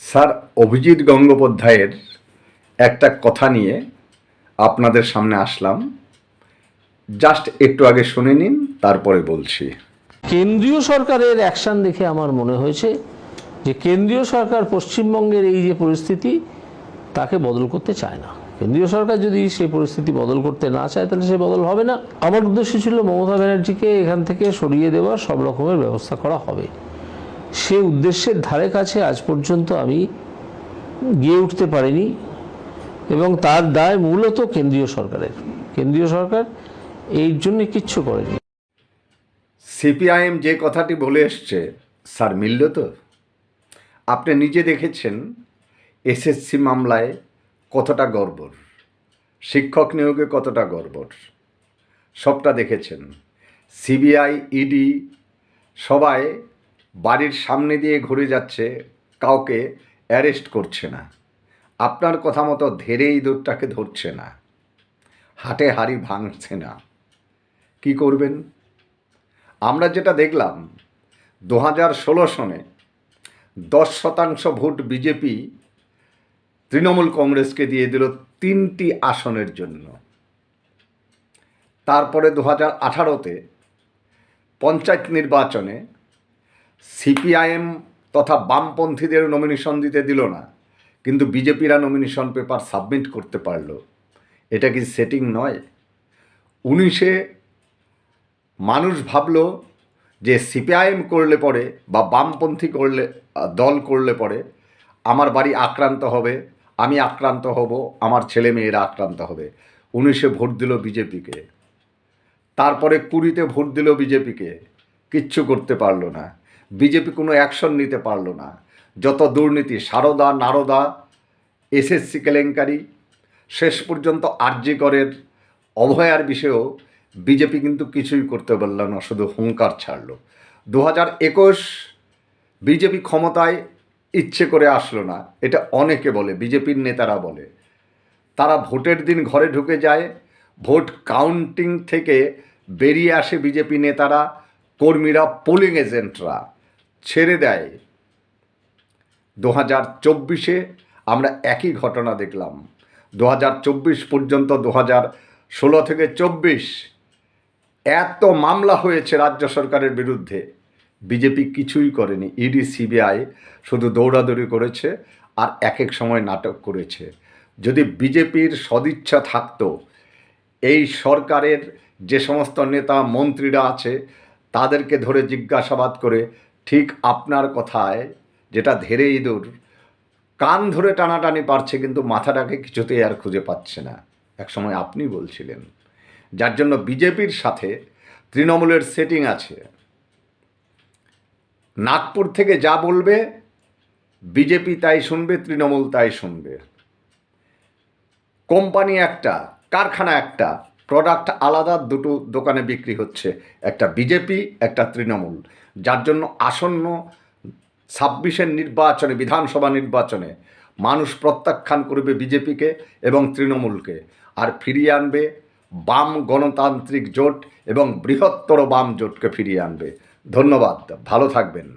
Sir Abhijit গঙ্গোপাধ্যায়ের একটা কথা নিয়ে আপনাদের সামনে আসলাম, জাস্ট একটু আগে শুনে নিন, তারপরে বলছি। কেন্দ্রীয় সরকারের অ্যাকশন দেখে আমার মনে হয়েছে যে কেন্দ্রীয় সরকার পশ্চিমবঙ্গের এই যে পরিস্থিতি তাকে বদল করতে চায় না। কেন্দ্রীয় সরকার যদি সেই পরিস্থিতি বদল করতে না চায় তাহলে সে বদল হবে না। আমার উদ্দেশ্য ছিল মমতা ব্যানার্জিকে এখান থেকে সরিয়ে দেওয়ার সব রকমের ব্যবস্থা করা হবে। সে উদ্দেশ্যের ধারে কাছে আজ পর্যন্ত আমি গিয়ে উঠতে পারিনি এবং তার দায় মূলত কেন্দ্রীয় সরকারের। কেন্দ্রীয় সরকার এই জন্য কিচ্ছু করেনি। সিপিআইএম যে কথাটি বলে এসছে স্যার মিলল তো? আপনি নিজে দেখেছেন এসএসসি মামলায় কতটা গড়বড়, শিক্ষক নিয়োগে কতটা গড়বড়, সবটা দেখেছেন। সিবিআই, ইডি সবাই বাড়ির সামনে দিয়ে ঘুরে যাচ্ছে, কাউকে অ্যারেস্ট করছে না। আপনার কথা মতো ধেরে ইঁদুরটাকে ধরছে না, হাটে হাড়ি ভাঙছে না। কি করবেন? আমরা যেটা দেখলাম 2016 সনে 10% ভোট বিজেপি তৃণমূল কংগ্রেসকে দিয়ে দিল 3টি আসনের জন্য। তারপরে 2018-তে পঞ্চায়েত নির্বাচনে সিপিআইএম তথা বামপন্থীদের নমিনেশন দিতে দিল না, কিন্তু বিজেপিরা নমিনেশন পেপার সাবমিট করতে পারল। এটা কি সেটিং নয়? 19-এ মানুষ ভাবল যে সিপিআইএম করলে পরে বা বামপন্থী করলে দল করলে পরে আমার বাড়ি আক্রান্ত হবে, আমি আক্রান্ত হব, আমার ছেলে মেয়েরা আক্রান্ত হবে। 19-এ ভোট দিল বিজেপিকে, তারপরে 20-তে ভোট দিল বিজেপিকে, কিচ্ছু করতে পারলো না। বিজেপি কোনো অ্যাকশন নিতে পারলো না। যত দুর্নীতি, সারদা নারদা, এসএসসি কেলেঙ্কারি, শেষ পর্যন্ত আরজি করের অভয়ার বিষয়েও বিজেপি কিন্তু কিছুই করতে পারল না, শুধু হুঙ্কার ছাড়লো। 2021 বিজেপি ক্ষমতায় ইচ্ছে করে আসলো না, এটা অনেকে বলে, বিজেপির নেতারা বলে। তারা ভোটের দিন ঘরে ঢুকে যায়, ভোট কাউন্টিং থেকে বেরিয়ে আসে বিজেপি নেতারা, কর্মীরা, পোলিং এজেন্টরা ছেড়ে দেয়। 2024-এ আমরা একই ঘটনা দেখলাম। 2024 পর্যন্ত, 2016 থেকে 24 এত মামলা হয়েছে রাজ্য সরকারের বিরুদ্ধে, বিজেপি কিছুই করেনি। ইডি সিবিআই শুধু দৌড়াদৌড়ি করেছে আর এক এক সময় নাটক করেছে। যদি বিজেপির সদিচ্ছা থাকতো, এই সরকারের যে সমস্ত নেতা মন্ত্রীরা আছে তাদেরকে ধরে জিজ্ঞাসাবাদ করে, ঠিক আপনার কথায় যেটা ধেরে ইঁদুর কান ধরে টানাটানি পারছে কিন্তু মাথাটাকে কিছুতেই আর খুঁজে পাচ্ছে না, একসময় আপনি বলছিলেন। যার জন্য বিজেপির সাথে তৃণমূলের সেটিং আছে। নাগপুর থেকে যা বলবে বিজেপি তাই শুনবে, তৃণমূল তাই শুনবে। কোম্পানি একটা, কারখানা একটা, প্রোডাক্ট আলাদা, দুটো দোকানে বিক্রি হচ্ছে, একটা বিজেপি একটা তৃণমূল। যার জন্য আসন্ন 26-এর নির্বাচনে, বিধানসভা নির্বাচনে মানুষ প্রত্যাখ্যান করবে বিজেপিকে এবং তৃণমূলকে, আর ফিরিয়ে আনবে বাম গণতান্ত্রিক জোট এবং বৃহত্তর বাম জোটকে ফিরিয়ে আনবে। ধন্যবাদ, ভালো থাকবেন।